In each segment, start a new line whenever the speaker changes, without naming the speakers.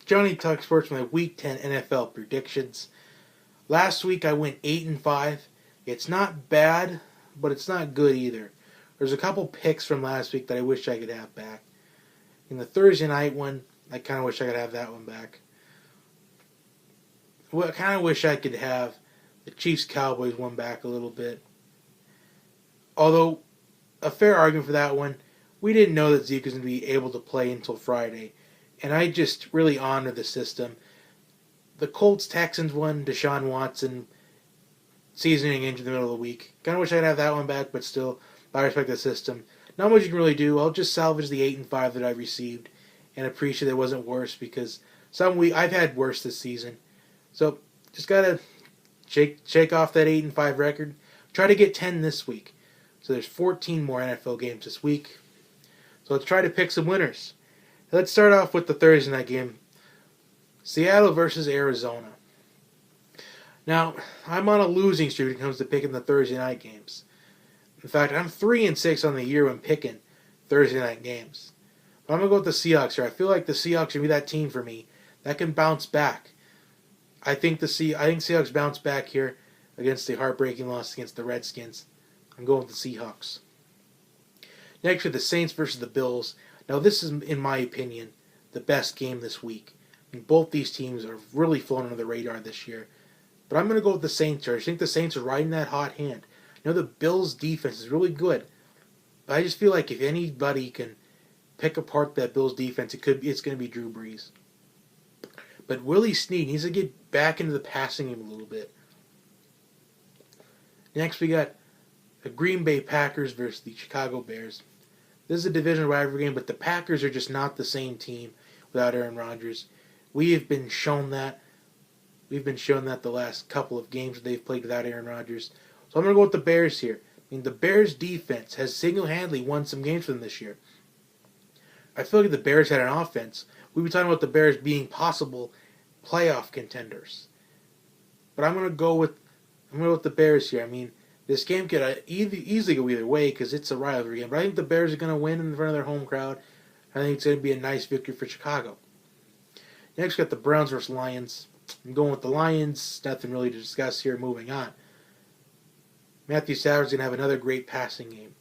Johnny Talk Sports with my Week 10 NFL predictions. Last week I went 8-5. It's not bad, but it's not good either. There's a couple picks from last week that I wish I could have back. In the Thursday night one, I kind of wish I could have that one back. Well, I kind of wish I could have the Chiefs-Cowboys one back a little bit. Although, a fair argument for that one, we didn't know that Zeke was going to be able to play until Friday. And I just really honor the system. The Colts-Texans one, Deshaun Watson, seasoning into the middle of the week. Kind of wish I'd have that one back, but still, I respect the system. Not much you can really do. I'll just salvage the 8-5 that I received and appreciate it wasn't worse because I've had worse this season. So, just gotta shake off that 8-5 record. Try to get 10 this week. So there's 14 more NFL games this week. So let's try to pick some winners. Let's start off with the Thursday night game. Seattle versus Arizona. Now, I'm on a losing streak when it comes to picking the Thursday night games. In fact, I'm 3-6 on the year when picking Thursday night games. But I'm going to go with the Seahawks here. I feel like the Seahawks should be that team for me that can bounce back. I think Seahawks bounce back here against the heartbreaking loss against the Redskins. I'm going with the Seahawks. Next, we have the Saints versus the Bills. Now, this is, in my opinion, the best game this week. I mean, both these teams are really flown under the radar this year. But I'm going to go with the Saints here. I think the Saints are riding that hot hand. I know the Bills' defense is really good. But I just feel like if anybody can pick apart that Bills' defense, it's going to be Drew Brees. But Willie Snead needs to get back into the passing game a little bit. Next, we got the Green Bay Packers versus the Chicago Bears. This is a division rivalry game, but the Packers are just not the same team without Aaron Rodgers. We have been shown that. We've been shown that the last couple of games that they've played without Aaron Rodgers. So I'm going to go with the Bears here. I mean, the Bears' defense has single-handedly won some games for them this year. I feel like the Bears had an offense. We've been talking about the Bears being possible playoff contenders. But I'm going to go with the Bears here. I mean, this game could easily go either way because it's a rivalry game. But I think the Bears are going to win in front of their home crowd. I think it's going to be a nice victory for Chicago. Next, we got the Browns versus Lions. I'm going with the Lions. Nothing really to discuss here. Moving on. Matthew Stafford's going to have another great passing game.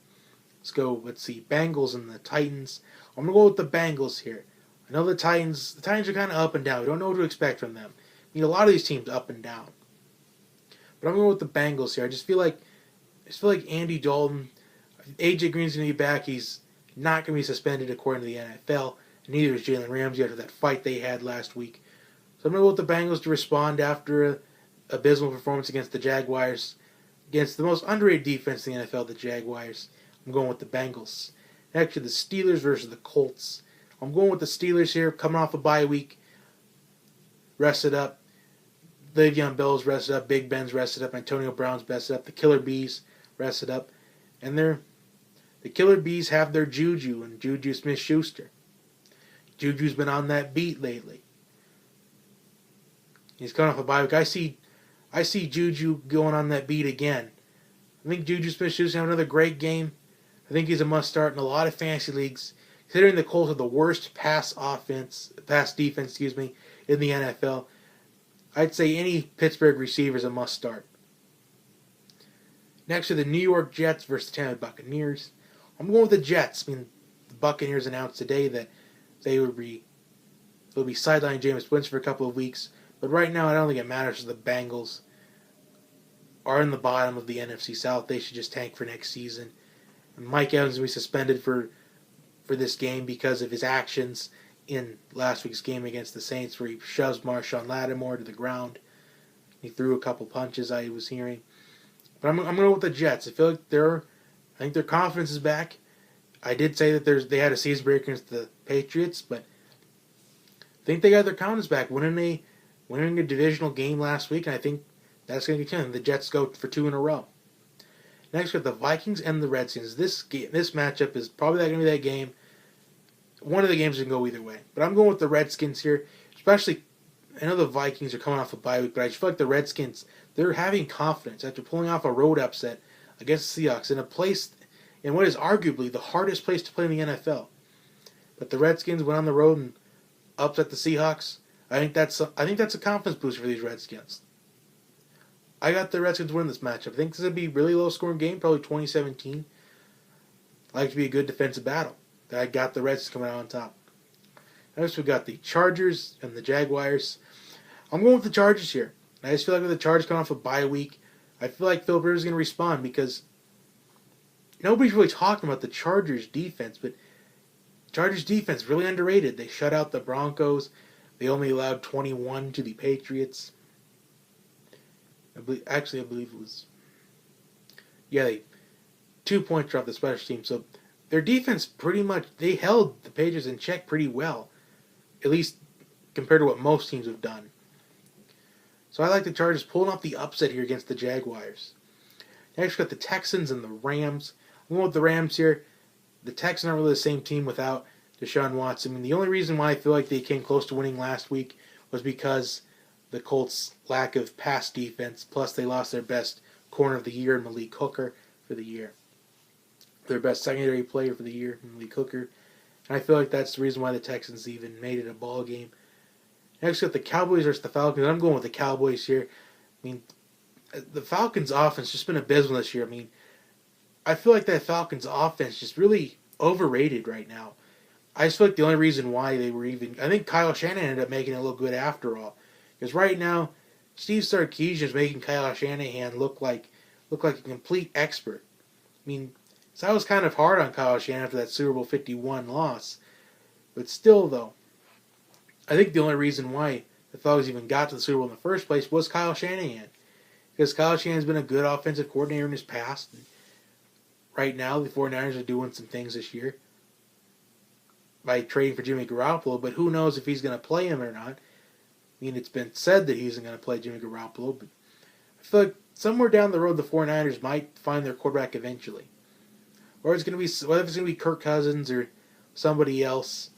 Let's see. Bengals and the Titans. I'm going to go with the Bengals here. I know the Titans are kind of up and down. We don't know what to expect from them. I mean, a lot of these teams up and down. But I'm going with the Bengals here. I just feel like Andy Dalton, AJ Green's going to be back. He's not going to be suspended according to the NFL. And neither is Jalen Ramsey after that fight they had last week. So I'm going to go with the Bengals to respond after an abysmal performance against the Jaguars. Against the most underrated defense in the NFL, the Jaguars. I'm going with the Bengals. Actually, the Steelers versus the Colts. I'm going with the Steelers here, coming off a bye week. Rested up. Le'Veon Bell's rested up. Big Ben's rested up. Antonio Brown's rested up. The Killer Bees rested up. And the Killer Bees have their Juju and Juju Smith-Schuster. Juju's been on that beat lately. He's coming off a bye week. I see Juju going on that beat again. I think Juju Smith-Schuster have another great game. I think he's a must-start in a lot of fantasy leagues. Considering the Colts are the worst pass defense, in the NFL, I'd say any Pittsburgh receiver is a must-start. Next are the New York Jets versus the Tampa Bay Buccaneers. I'm going with the Jets. I mean, the Buccaneers announced today that they'll be sidelining Jameis Winston for a couple of weeks. But right now, I don't think it matters. The Bengals are in the bottom of the NFC South. They should just tank for next season. And Mike Evans will be suspended for this game because of his actions in last week's game against the Saints where he shoves Marshawn Lattimore to the ground. He threw a couple punches I was hearing. But I'm going to go with the Jets. I feel like their confidence is back. I did say that they had a season break against the Patriots, but I think they got their confidence back, winning a divisional game last week, and I think that's going to continue. The Jets go for 2 in a row. Next, we have the Vikings and the Redskins. This matchup is probably going to be that game. One of the games can go either way. But I'm going with the Redskins here. Especially, I know the Vikings are coming off a bye week, but I just feel like the Redskins, they're having confidence after pulling off a road upset against the Seahawks in what is arguably the hardest place to play in the NFL. But the Redskins went on the road and upset the Seahawks. I think that's a confidence boost for these Redskins. I got the Redskins winning this matchup. I think this is going to be a really low scoring game, probably 2017. I like to be a good defensive battle. I got the Redskins coming out on top. Next we got the Chargers and the Jaguars. I'm going with the Chargers here. I just feel like with the Chargers coming off a bye week, I feel like Philip Rivers is going to respond because nobody's really talking about the Chargers defense, but Chargers defense really underrated. They shut out the Broncos. They only allowed 21 to the Patriots. I believe it was 2 points off the special team. So their defense pretty much they held the Patriots in check pretty well, at least compared to what most teams have done. So I like the Chargers pulling off the upset here against the Jaguars. Next we got the Texans and the Rams. I'm going with the Rams here. The Texans aren't really the same team without Deshaun Watson. I mean, the only reason why I feel like they came close to winning last week was because the Colts' lack of pass defense, plus they lost their best corner of the year, Malik Hooker, for the year. Their best secondary player for the year, Malik Hooker. And I feel like that's the reason why the Texans even made it a ball game. Next, we got the Cowboys versus the Falcons. I'm going with the Cowboys here. I mean, the Falcons' offense just been abysmal this year. I mean, I feel like that Falcons' offense just really overrated right now. I just feel like the only reason why they were even... I think Kyle Shanahan ended up making it look good after all. Because right now, Steve Sarkisian is making Kyle Shanahan look like a complete expert. I mean, so I was kind of hard on Kyle Shanahan after that Super Bowl 51 loss. But still, though, I think the only reason why the Falcons even got to the Super Bowl in the first place was Kyle Shanahan. Because Kyle Shanahan's been a good offensive coordinator in his past. And right now, the 49ers are doing some things this year by trading for Jimmy Garoppolo, but who knows if he's going to play him or not. I mean, it's been said that he isn't going to play Jimmy Garoppolo, but I feel like somewhere down the road the 49ers might find their quarterback eventually. Or it's going to be, whether it's going to be Kirk Cousins or somebody else.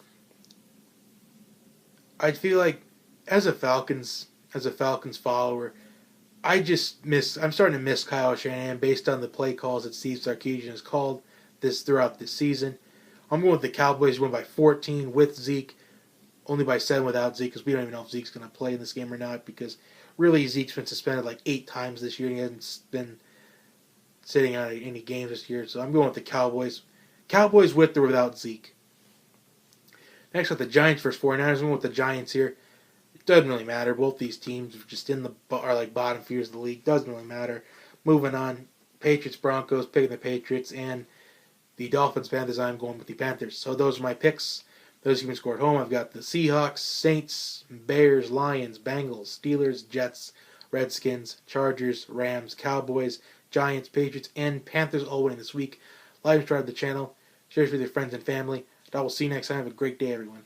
I feel like as a Falcons follower, I'm starting to miss Kyle Shanahan based on the play calls that Steve Sarkisian has called throughout this season. I'm going with the Cowboys win by 14 with Zeke, only by 7 without Zeke, because we don't even know if Zeke's going to play in this game or not, because really Zeke's been suspended like 8 times this year, and he hasn't been sitting out of any games this year. So I'm going with the Cowboys. Cowboys with or without Zeke. Next, with the Giants versus 49ers. I'm going with the Giants here. It doesn't really matter. Both these teams are just are like bottom feeders of the league. Doesn't really matter. Moving on. Patriots, Broncos, picking the Patriots, and the Dolphins, Panthers. I'm going with the Panthers. So those are my picks. Those who can score at home, I've got the Seahawks, Saints, Bears, Lions, Bengals, Steelers, Jets, Redskins, Chargers, Rams, Cowboys, Giants, Patriots, and Panthers all winning this week. Like and subscribe to the channel. Share it with your friends and family. I will see you next time. Have a great day, everyone.